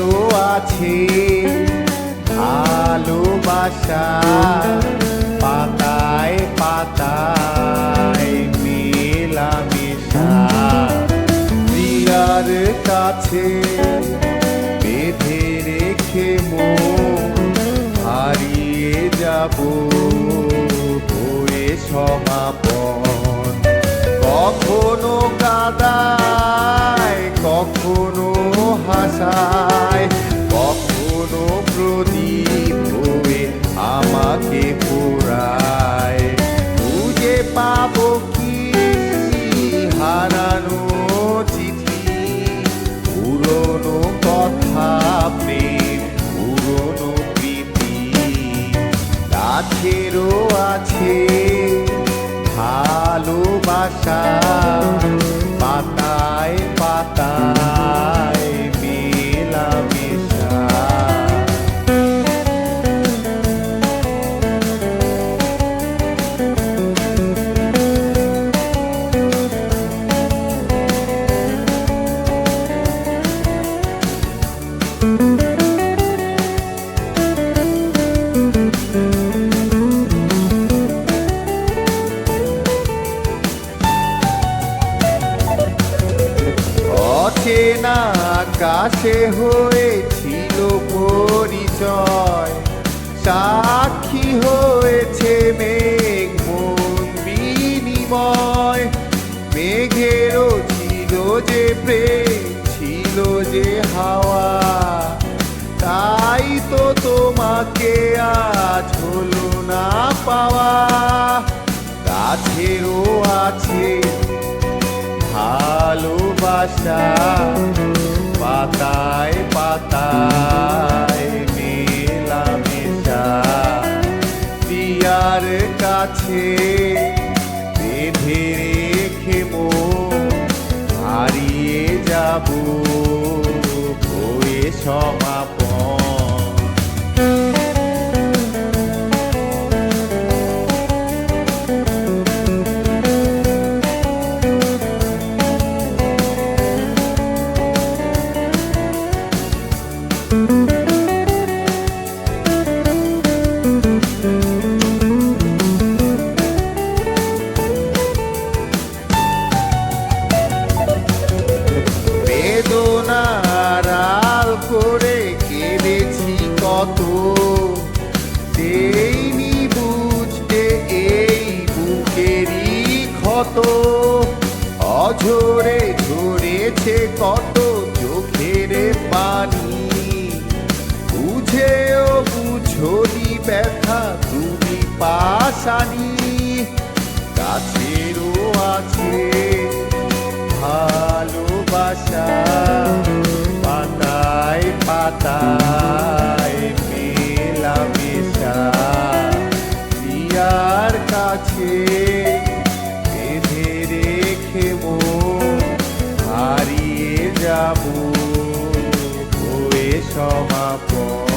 গাছেরও আছে ভালোবাসা, পাতায় পাতায় মেলামেশা। প্রিয়ার কাছে বেঁধে রেখে মন হারিয়ে যাব হয়ে সমাপন। কখনো কাঁদায়, কখনো হাসায়, কখনো প্রদীপ হয়ে আমাকে পোড়ায়। খুঁজে পাবো কি হারানো চিঠি, পুরনো কথা, প্রেম, পুরনো প্রীতি। গাছেরও আছে ভালোবাসা, পাতায় পাতায় মেলামেশা। অচেনা আকাশে হয়েছিল পরিচয়, সাক্ষী হয়েছে মেঘ মন বিনিময়। মেঘেরও ছিল যে প্রেম, ছিল যে হাওয়া, তাই তো তোমাকে আজ হলো না পাওয়া। গাছেরও আছে ভালোবাসা, পাতায় পাতায় মেলামেশা। প্রিয়ার কাছে বেঁধে রেখে মন হারিয়ে যাব হয়ে সমাপন। বেদনার আল করে কেঁদেছি কত, দেইনি বুঝতে এই বুকেরই ক্ষত। অঝরে ঝরেছে কত চোখের পানি, বুঝেও বুঝনি ব্যথা তুমি পাশানি। গাছেরও আছে ভালোবাসা, পাতায় পাতায় মেলামেশা। প্রিয়ার কাছে বেঁধে রেখে মন হারিয়ে যাব হয়ে সমাপন।